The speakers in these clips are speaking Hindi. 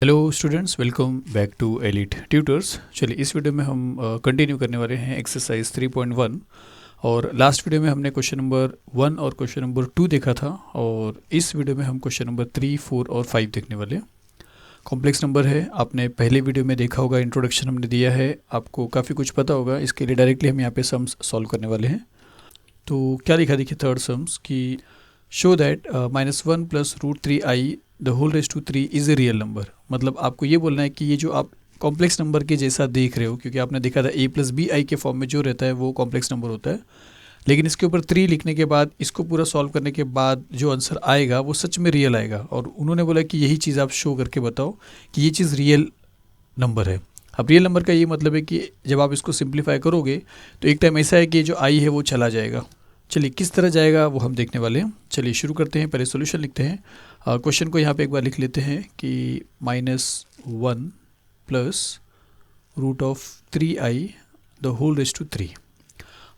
Hello students, welcome back to elite tutors. चलिए इस वीडियो में हम कंटिन्यू करने वाले हैं एक्सरसाइज 3.1। और लास्ट वीडियो में हमने क्वेश्चन नंबर 1 और क्वेश्चन नंबर 2 देखा था, और इस वीडियो में हम क्वेश्चन नंबर 3, 4 और 5 देखने वाले हैं। कॉम्प्लेक्स नंबर है, आपने पहले वीडियो में देखा होगा, इंट्रोडक्शन हमने दिया है, आपको काफ़ी कुछ पता होगा। इसके लिए डायरेक्टली हम यहाँ पे सम्स सॉल्व करने वाले हैं। तो क्या लिखा, देखिए थर्ड सम्स की show that -1 plus √3i the whole raise to 3 is a real number. मतलब आपको ये बोलना है कि ये जो आप कॉम्प्लेक्स नंबर के जैसा देख रहे हो, क्योंकि आपने देखा था a + bi के फॉर्म में जो रहता है वो कॉम्प्लेक्स नंबर होता है, लेकिन इसके ऊपर 3 लिखने के बाद, इसको पूरा सॉल्व करने के बाद जो आंसर आएगा वो सच में रियल आएगा। और उन्होंने बोला कि यही चीज़ आप शो करके बताओ कि ये चीज़ रियल नंबर है। अब रियल नंबर का ये मतलब है कि जब आप इसको सिंप्लीफाई करोगे तो एक टाइम ऐसा है कि जो आई है वो चला जाएगा। चलिए किस तरह जाएगा वो हम देखने वाले हैं। चलिए शुरू करते हैं, पहले सॉल्यूशन लिखते हैं। क्वेश्चन को यहाँ पे एक बार लिख लेते हैं कि -1 plus √3i the whole raise to 3।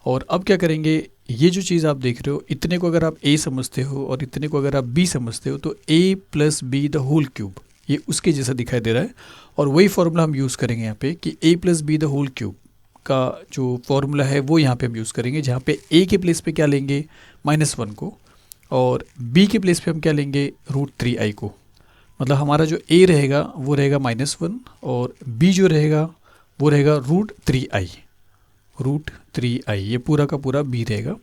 और अब क्या करेंगे, ये जो चीज़ आप देख रहे हो, इतने को अगर आप a समझते हो और इतने को अगर आप b समझते हो तो a + b the whole cube, ये उसके जैसा दिखाई दे रहा है। और वही फॉर्मूला हम यूज़ करेंगे यहाँ पे कि a + b the whole cube का जो फॉर्मूला है वो यहाँ पे हम यूज़ करेंगे, जहाँ पे a के प्लेस पे क्या लेंगे, -1 को, और b के प्लेस पे हम क्या लेंगे, √3i को। मतलब हमारा जो a रहेगा वो रहेगा -1 और b जो रहेगा वो रहेगा √3i, ये पूरा का पूरा b रहेगा।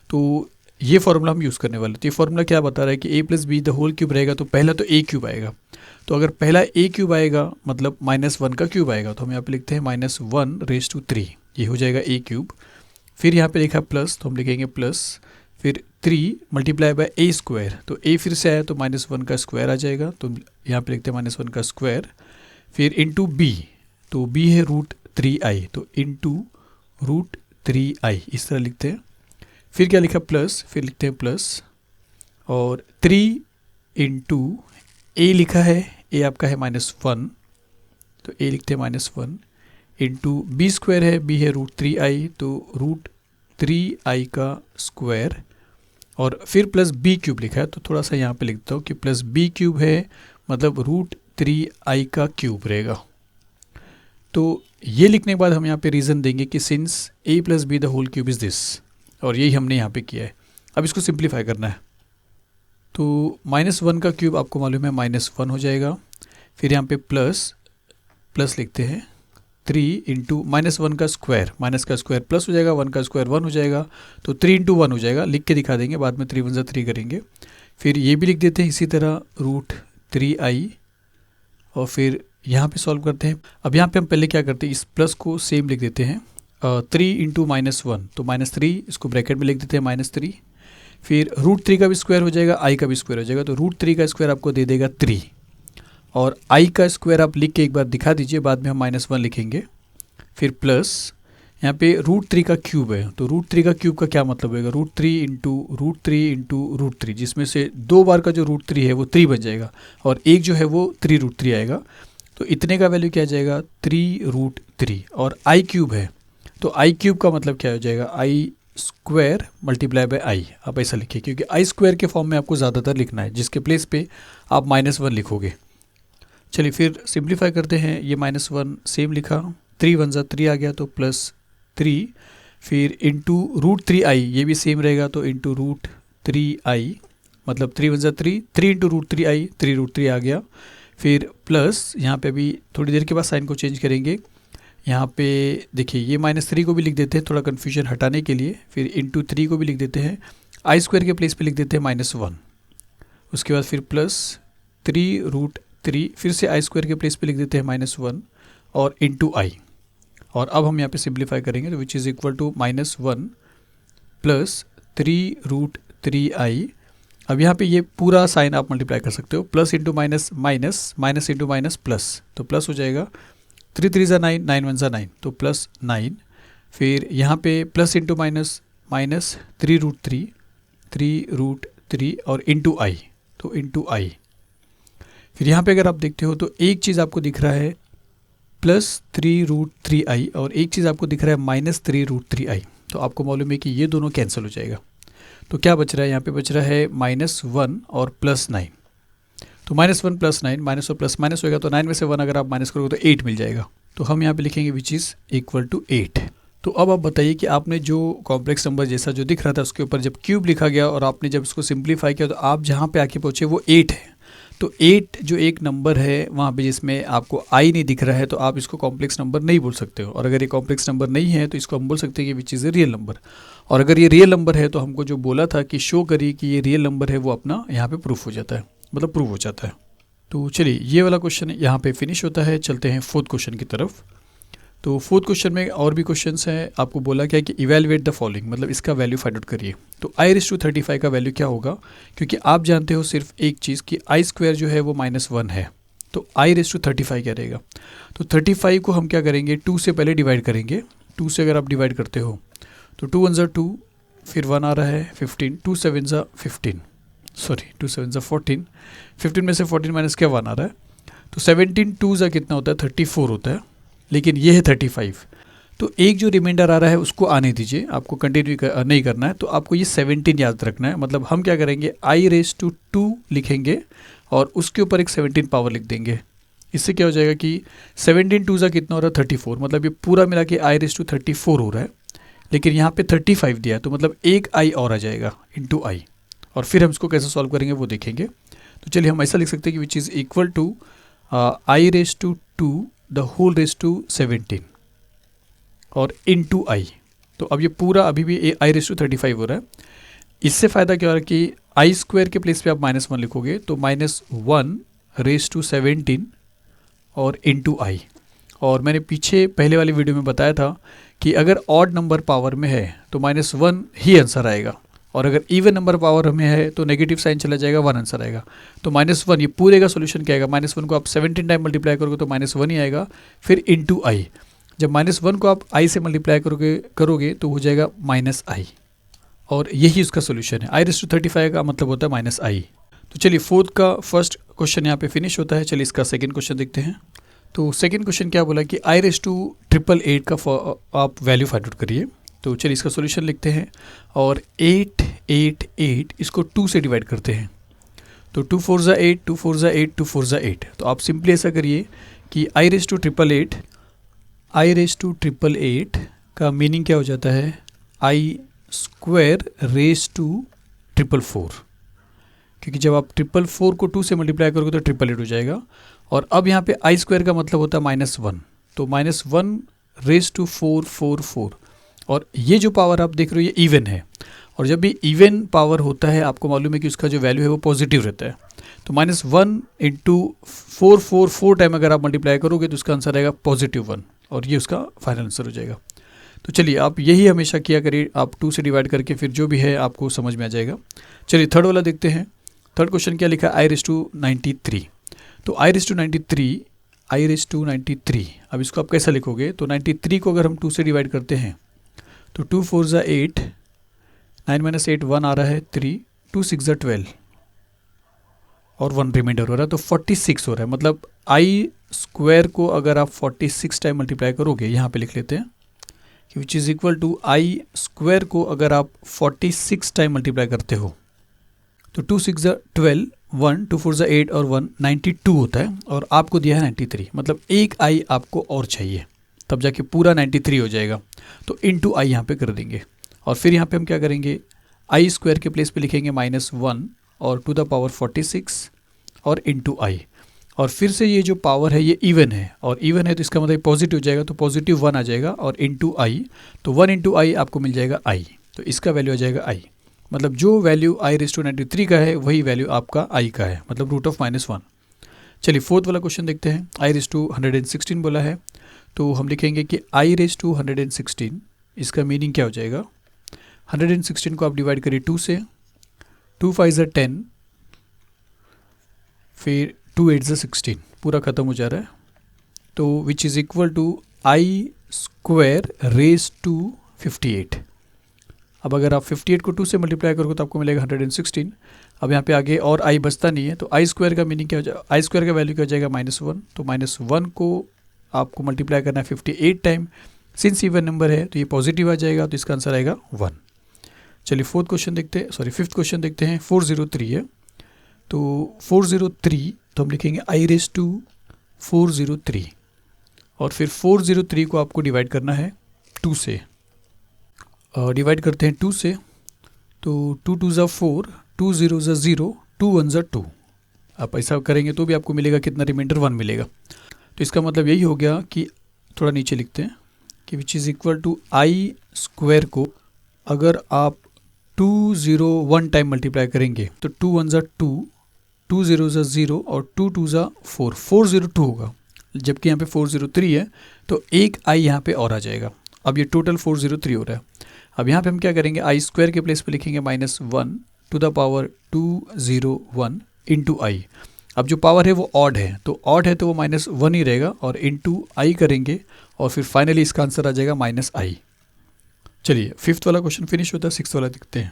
तो ये फॉर्मूला हम यूज़ करने वाले। तो ये फॉर्मूला क्या बता रहा है कि a + b the whole cube रहेगा, तो पहला तो a क्यूब आएगा। तो अगर पहला a क्यूब आएगा मतलब -1 का क्यूब आएगा, तो हम यहाँ पे लिखते हैं -1⁻3, ये हो जाएगा a क्यूब। फिर यहाँ पे लिखा प्लस, तो हम लिखेंगे प्लस, फिर 3 × a², तो a फिर से आया तो -1 का स्क्वायर आ जाएगा, तो यहाँ पे लिखते हैं -1 का स्क्वायर। फिर इंटू b, तो b है √3i, तो इंटू √3i, इस तरह लिखते हैं। फिर क्या लिखा, प्लस, फिर लिखते हैं प्लस, और 3 इंटू a लिखा है, a आपका है -1, तो a लिखते हैं -1, इंटू b² है, b है √3i, तो √3i का स्क्वायर, और फिर प्लस b क्यूब लिखा है, तो थोड़ा सा यहाँ पे लिखता हूँ कि प्लस b क्यूब है मतलब √3i का क्यूब रहेगा। तो ये लिखने के बाद हम यहाँ पे रीज़न देंगे कि since a + b the whole cube is this, और यही हमने यहाँ पे किया है। अब इसको सिंप्लीफाई करना है, तो -1 का क्यूब आपको मालूम है -1 हो जाएगा। फिर यहाँ पे प्लस लिखते हैं 3 इंटू -1 का स्क्वायर, माइनस का स्क्वायर प्लस हो जाएगा, 1 का स्क्वायर 1 हो जाएगा, तो 3 इंटू 1 हो जाएगा। लिख के दिखा देंगे बाद में, 3 × 1 = 3 करेंगे। फिर ये भी लिख देते हैं इसी तरह √3i, और फिर यहाँ पे सॉल्व करते हैं। अब यहाँ पे हम पहले क्या करते हैं, इस प्लस को सेम लिख देते हैं, 3 इंटू -1, तो -3, इसको ब्रैकेट में लिख देते हैं -3। फिर √3 का भी स्क्वायर हो जाएगा, i का भी स्क्वायर हो जाएगा, तो √3 का स्क्वायर आपको दे देगा 3, और i का स्क्वायर आप लिख के एक बार दिखा दीजिए, बाद में हम -1 लिखेंगे। फिर प्लस यहाँ पे √3 का क्यूब है, तो √3 का क्यूब का क्या मतलब होगा, √3 इंटू √3, जिसमें से 2 बार का जो √3 है वो 3 बन जाएगा, और एक जो है वो 3√3 आएगा। तो इतने का वैल्यू क्या आ जाएगा, 3√3, और i क्यूब है, तो i क्यूब का मतलब क्या हो जाएगा, i² × i, आप ऐसा लिखिए, क्योंकि i² के फॉर्म में आपको ज़्यादातर लिखना है, जिसके प्लेस पे आप -1 लिखोगे। चलिए फिर सिंप्लीफाई करते हैं, ये -1 सेम लिखा, 3 × 1 = 3 आ गया, तो +3, फिर इंटू √3i, ये भी सेम रहेगा, तो इंटू √3i, मतलब 3 × 1 = 3, 3 इंटू √3i, 3√3 आ गया। फिर प्लस यहाँ पे अभी थोड़ी देर के बाद साइन को चेंज करेंगे। यहाँ पे देखिए ये -3 को भी लिख देते हैं थोड़ा कन्फ्यूजन हटाने के लिए, फिर इंटू 3 को भी लिख देते हैं, i² के प्लेस पे लिख देते हैं -1, उसके बाद फिर प्लस 3√3, फिर से i² के प्लेस पे लिख देते हैं -1, और इंटू i। और अब हम यहाँ पे सिंप्लीफाई करेंगे, तो which is equal to -1 plus 3√3i। अब यहाँ पे ये पूरा साइन आप मल्टीप्लाई कर सकते हो, plus into minus, minus into minus plus, तो प्लस हो जाएगा, 3 × 3 = 9, 9 × 1 = 9, तो +9। फिर यहाँ पे प्लस इंटू माइनस, माइनस 3√3 और इंटू i, तो इंटू i। फिर यहाँ पे अगर आप देखते हो तो एक चीज़ आपको दिख रहा है +3√3i, और एक चीज़ आपको दिख रहा है -3√3i, तो आपको मालूम है कि ये दोनों कैंसिल हो जाएगा। तो क्या बच रहा है, यहाँ पे बच रहा है -1 और +9, तो -1 + 9, -1 प्लस माइनस होगा तो 9 में से 1 अगर आप माइनस करोगे तो 8 मिल जाएगा। तो हम यहाँ पे लिखेंगे विच इज़ इक्वल टू 8। तो अब आप बताइए कि आपने जो कॉम्प्लेक्स नंबर जैसा जो दिख रहा था उसके ऊपर जब क्यूब लिखा गया और आपने जब उसको सिंप्लीफाई किया तो आप जहाँ पे आके पहुँचे वो 8 है। तो 8 जो एक नंबर है वहाँ पे जिसमें आपको आई नहीं दिख रहा है तो आप इसको कॉम्प्लेक्स नंबर नहीं बोल सकते हो। और अगर ये कॉम्प्लेक्स नंबर नहीं है तो इसको हम बोल सकते हैं कि which is a real number. और अगर ये रियल नंबर है तो हमको जो बोला था कि शो करिए कि ये रियल नंबर है वो अपना यहाँ पे प्रूफ हो जाता है, मतलब प्रूव हो जाता है। तो चलिए ये वाला क्वेश्चन यहाँ पे फिनिश होता है। चलते हैं फोर्थ क्वेश्चन की तरफ। तो फोर्थ क्वेश्चन में और भी क्वेश्चंस हैं। आपको बोला क्या है कि इवैल्यूएट द फॉलोइंग, मतलब इसका वैल्यू फाइंड आउट करिए। तो i⁵ का वैल्यू क्या होगा, क्योंकि आप जानते हो सिर्फ एक चीज़ कि i² जो है वो -1 है, तो i⁵ क्या रहेगा। तो 35 को हम क्या करेंगे, 2 से पहले डिवाइड करेंगे। 2 से अगर आप डिवाइड करते हो तो 2 1 2, फिर 1 आ रहा है 15, 2 7 15, सॉरी 2 7 14, 15 में से 14 माइनस क्या 1 आ रहा है। तो 17 2 कितना होता है 34 होता है, लेकिन ये है 35। तो एक जो रिमाइंडर आ रहा है उसको आने दीजिए, आपको कंटिन्यू नहीं करना है। तो आपको ये 17 याद रखना है। मतलब हम क्या करेंगे i⁵2 लिखेंगे और उसके ऊपर एक 17 पावर लिख देंगे। इससे क्या हो जाएगा कि 17 2 कितना हो रहा है 34, मतलब ये पूरा मिला के i⁵34 हो रहा है। लेकिन यहाँ पे 35 दिया है तो मतलब एक i और आ जाएगा इंटू i। और फिर हम इसको कैसे सॉल्व करेंगे वो देखेंगे। तो चलिए हम ऐसा लिख सकते हैं कि which is equal to i⁵2 the whole raise to 17 और इनटू i। तो अब ये पूरा अभी भी i⁵35 हो रहा है। इससे फ़ायदा क्या हो रहा है कि i² के प्लेस पे आप -1 लिखोगे तो -1⁵17 और इनटू i। और मैंने पीछे पहले वाली वीडियो में बताया था कि अगर ऑड नंबर पावर में है तो -1 ही आंसर आएगा, और अगर इवन नंबर पावर में है तो नेगेटिव साइन चला जाएगा, 1 आंसर आएगा। तो -1 ये पूरे का सोल्यूशन क्या आएगा, -1 को आप 17 टाइम मल्टीप्लाई करोगे तो -1 ही आएगा, फिर इनटू i। जब -1 को आप i से मल्टीप्लाई करोगे तो हो जाएगा -i, और यही उसका सोल्यूशन है। i⁵35 का मतलब होता है -i। तो चलिए फोर्थ का फर्स्ट क्वेश्चन यहाँ पे फिनिश होता है। चलिए इसका सेकंड क्वेश्चन देखते हैं। तो सेकंड क्वेश्चन क्या बोला कि i⁵888 का आप वैल्यू फाइंड आउट करिए। तो चलिए इसका सोल्यूशन लिखते हैं और 888 इसको 2 से डिवाइड करते हैं। तो 2 4 8, 2 4 8, 2 4 8। तो आप सिंपली ऐसा करिए कि i⁵888 का मीनिंग क्या हो जाता है, i²⁴⁴, क्योंकि जब आप 444 को 2 से मल्टीप्लाई करोगे तो 888 हो जाएगा। और अब यहाँ पे i² का मतलब होता है -1, तो -1⁴⁴⁴। और ये जो पावर आप देख रहे हो ये इवन है, और जब भी इवन पावर होता है आपको मालूम है कि उसका जो वैल्यू है वो पॉजिटिव रहता है। तो -1 × 444 टाइम अगर आप मल्टीप्लाई करोगे तो उसका आंसर आएगा +1, और ये उसका फाइनल आंसर हो जाएगा। तो चलिए आप यही हमेशा किया करिए, आप 2 से डिवाइड करके फिर जो भी है आपको समझ में आ जाएगा। चलिए थर्ड वाला देखते हैं। थर्ड क्वेश्चन क्या लिखा, i⁵93। तो i⁵93, अब इसको आप कैसा लिखोगे, तो 93 को अगर हम 2 से डिवाइड करते हैं तो 2 4 8, 9 - 8 1 आ रहा है 3, 2 6 12 और 1 रिमाइंडर हो रहा है तो 46 हो रहा है। मतलब i² को अगर आप 46 टाइम मल्टीप्लाई करोगे, यहाँ पे लिख लेते हैं कि which is equal to i² को अगर आप 46 टाइम मल्टीप्लाई करते हो तो 2 6 12, 1 2 4 8 और 1 92 होता है, और आपको दिया है 93। मतलब एक i आपको और चाहिए तब जाके पूरा 93 हो जाएगा। तो इनटू i यहाँ पे कर देंगे, और फिर यहाँ पे हम क्या करेंगे, i² के प्लेस पे लिखेंगे -1 और टू द पावर 46 और इनटू i। और फिर से ये जो पावर है ये इवन है, और इवन है तो इसका मतलब पॉजिटिव हो जाएगा, तो +1 आ जाएगा और इनटू i। तो 1 × i आपको मिल जाएगा i, तो इसका वैल्यू आ जाएगा i। मतलब जो वैल्यू i⁵93 का है वही वैल्यू आपका i का है, मतलब √(-1). चलिए फोर्थ वाला क्वेश्चन देखते हैं। i⁵116 बोला है, तो हम लिखेंगे कि i⁵116 इसका मीनिंग क्या हो जाएगा। 116 को आप डिवाइड करिए 2 से, 2 5 10, फिर 2 8 16, पूरा ख़त्म हो जा रहा है। तो which is equal to i²⁵58। अब अगर आप 58 को 2 से मल्टीप्लाई करोगे तो आपको मिलेगा 116। अब यहाँ पे आगे और i बचता नहीं है, तो i² का मीनिंग क्या हो जाएगा, i² का वैल्यू क्या हो जाएगा -1। तो -1 को आपको मल्टीप्लाई करना है 58 टाइम, सिंस इवन नंबर है तो ये पॉजिटिव आ जाएगा, तो इसका आंसर आएगा 1। चलिए फोर्थ क्वेश्चन देखते हैं, सॉरी फिफ्थ क्वेश्चन देखते हैं। 403 है, तो 403 तो हम लिखेंगे i⁻⁴03 और फिर 403 को आपको डिवाइड करना है 2 से। डिवाइड करते हैं 2 से, तो 2 2 ज़ा 4, 2 0 ज़ा 0, 2 1 ज़ा 2। आप ऐसा करेंगे तो भी आपको मिलेगा कितना, रिमाइंडर 1 मिलेगा। तो इसका मतलब यही हो गया कि थोड़ा नीचे लिखते हैं कि which is equal to i square को अगर आप 2 0 1 टाइम मल्टीप्लाई करेंगे तो 2 1 ज़ा 2, 2 0 ज़ा 0 और 2 2 ज़ा 4, 402 होगा। जबकि यहाँ पे 403 है तो एक आई यहाँ पे और आ जाएगा। अब ये टोटल 403 हो रहा है। अब यहाँ पे हम क्या करेंगे, आई स्क्वायर के प्लेस पे लिखेंगे -1 टू द पावर 201 इंटू आई। अब जो पावर है वो ऑड है, तो ऑड है तो वो -1 ही रहेगा और इंटू आई करेंगे और फिर फाइनली इसका आंसर आ जाएगा -i। चलिए 5th वाला क्वेश्चन फिनिश होता है, 6th वाला देखते हैं।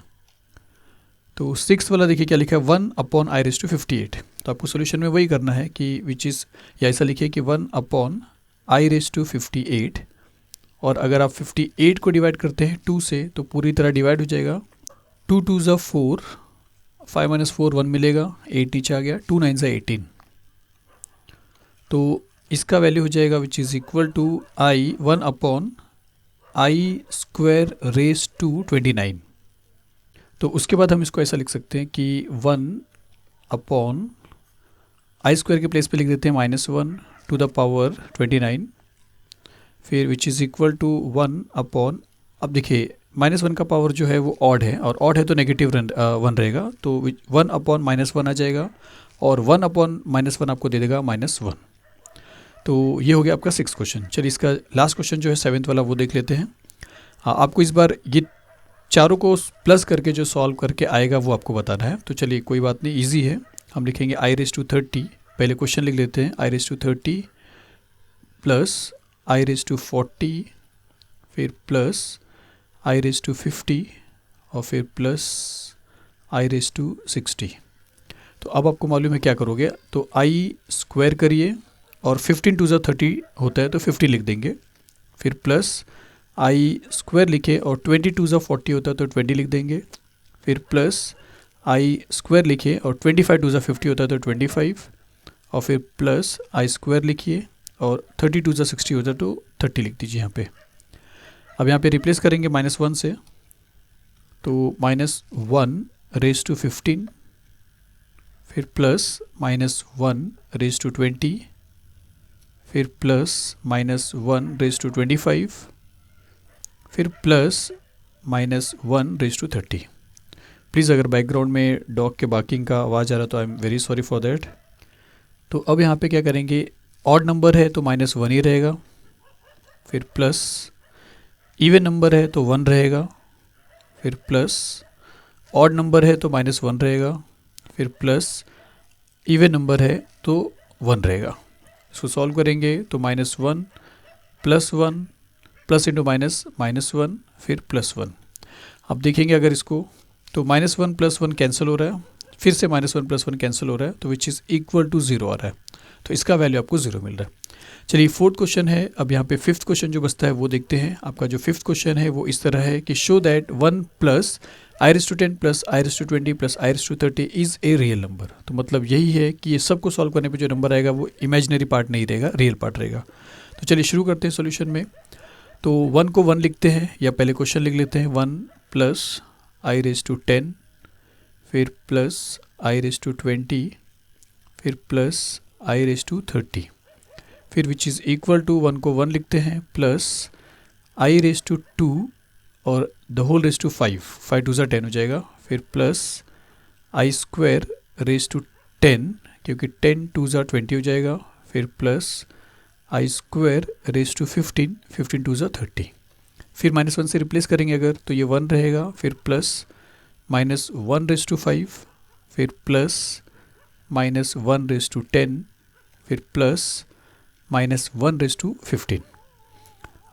तो 6th वाला देखिए क्या लिखा है, 1/i⁻58। तो आपको सोल्यूशन में वही करना है कि विच इज़, या ऐसा लिखिए कि 1/i⁻58 और अगर आप 58 को डिवाइड करते हैं 2 से तो पूरी तरह डिवाइड हो जाएगा। 2 2 ज़ा 4, 5 - 4 1 मिलेगा, 8 नीचे आ गया, 2 9 ज़ा 18। तो इसका वैल्यू हो जाएगा which is equal to i 1/i²⁻²⁴। तो उसके बाद हम इसको ऐसा लिख सकते हैं कि 1/i² के प्लेस पे लिख देते हैं -1 टू द पावर 29, फिर विच इज़ इक्वल टू 1/, अब देखिए -1 का पावर जो है वो ऑड है और ऑड है तो नेगेटिव 1 रहेगा, तो 1/-1 आ जाएगा और 1/-1 आपको दे देगा -1। तो ये हो गया आपका 6th क्वेश्चन। चलिए इसका लास्ट क्वेश्चन जो है 7th वाला वो देख लेते हैं। हाँ, आपको इस बार ये चारों को प्लस करके जो सॉल्व करके आएगा वो आपको बताना है। तो चलिए कोई बात नहीं, इजी है। हम लिखेंगे i⁻30, पहले क्वेश्चन लिख लेते हैं, i⁻30 प्लस i⁻40 फिर प्लस i⁻50 और फिर प्लस i⁻60। तो अब आपको मालूम है क्या करोगे, तो i² करिए और 15 2 ज़ा 30 होता है तो 50 लिख देंगे, फिर प्लस i² लिखे और 20 2 ज़ा 40 होता है तो 20 लिख देंगे, फिर प्लस i² लिखे और 25 2 ज़ा 50 होता है तो 25 और फिर प्लस i² लिखिए और 30 2 ज़ा 60 होता है तो 30 लिख दीजिए यहाँ पे। अब यहाँ पे रिप्लेस करेंगे -1 से, तो -1/15 फिर प्लस -1/20 फिर प्लस -1/25 फिर प्लस -1/30। प्लीज़ अगर बैकग्राउंड में डॉग के बार्किंग का आवाज़ आ रहा तो I am very sorry for that. तो अब यहाँ पे क्या करेंगे, ऑड नंबर है तो -1 ही रहेगा, फिर प्लस इवन नंबर है तो 1 रहेगा, फिर प्लस ऑड नंबर है तो -1 रहेगा, फिर प्लस इवन नंबर है तो 1 रहेगा। इसको सॉल्व करेंगे तो -1 प्लस 1 प्लस इंटू -1 फिर +1। अब देखेंगे अगर इसको तो -1 + 1 कैंसिल हो रहा है, फिर से -1 + 1 कैंसिल हो रहा है, तो विच इज़ इक्वल टू 0 आ रहा है, तो इसका वैल्यू आपको 0 मिल रहा है। चलिए 4th क्वेश्चन है। अब यहाँ पे 5th क्वेश्चन जो बचता है वो देखते हैं। आपका जो 5th क्वेश्चन है वो इस तरह है कि show that 1 + i⁻10 + i⁻20 + i⁻30 is a real number. तो मतलब यही है कि ये सबको सॉल्व करने पे जो नंबर आएगा वो इमेजिनरी पार्ट नहीं रहेगा, रियल पार्ट रहेगा। तो चलिए शुरू करते हैं सॉल्यूशन में। तो 1 को 1 लिखते हैं या पहले क्वेश्चन लिख लेते हैं, 1 + i⁻10 फिर प्लस i⁻20 फिर प्लस i⁻30 फिर विच इज़ इक्वल टू 1 को 1 लिखते हैं प्लस i⁻2 और द होल रेज़ टू 5, 5 2 ज़ा 10 हो जाएगा, फिर प्लस i²⁻10 क्योंकि 10 2 ज़ा 20 हो जाएगा, फिर प्लस i²⁻15, 15 2 ज़ा 30। फिर -1 से रिप्लेस करेंगे अगर तो ये 1 रहेगा, फिर प्लस -1/5 फिर प्लस -1/10 फिर प्लस -1/15।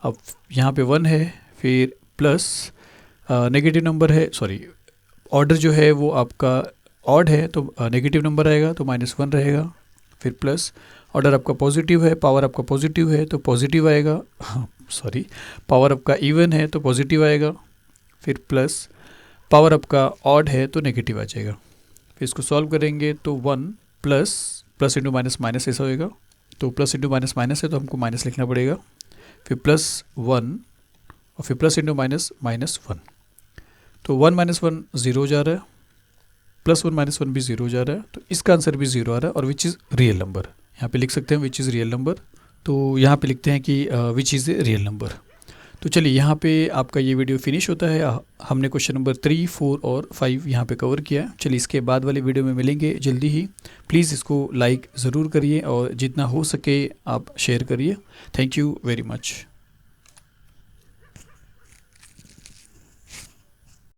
अब यहाँ पे 1 है, फिर प्लस नेगेटिव नंबर है, सॉरी ऑर्डर जो है वो आपका ऑड है तो नेगेटिव नंबर आएगा तो -1 रहेगा, फिर प्लस ऑर्डर आपका पॉजिटिव है, पावर आपका पॉजिटिव है तो पॉजिटिव आएगा, सॉरी पावर आपका इवन है तो पॉजिटिव आएगा, फिर प्लस पावर आपका ऑड है तो नेगेटिव आ जाएगा। फिर इसको सॉल्व करेंगे तो 1 प्लस इंटू माइनस माइनस ऐसा होएगा, तो प्लस इंटू माइनस माइनस है तो हमको माइनस लिखना पड़ेगा, फिर +1 और फिर प्लस इंटू माइनस -1, तो 1 - 1 0 जा रहा है, +1 - 1 भी 0 जा रहा है, तो इसका आंसर भी 0 आ रहा है और विच इज़ रियल नंबर। यहाँ पे लिख सकते हैं विच इज़ रियल नंबर, तो यहाँ पे लिखते हैं कि विच इज़ रियल नंबर। तो चलिए यहाँ पे आपका ये वीडियो फिनिश होता है। हमने क्वेश्चन नंबर 3, 4 और 5 यहाँ पे कवर किया है। चलिए इसके बाद वाले वीडियो में मिलेंगे जल्दी ही। प्लीज़ इसको लाइक ज़रूर करिए और जितना हो सके आप शेयर करिए। Thank you very much.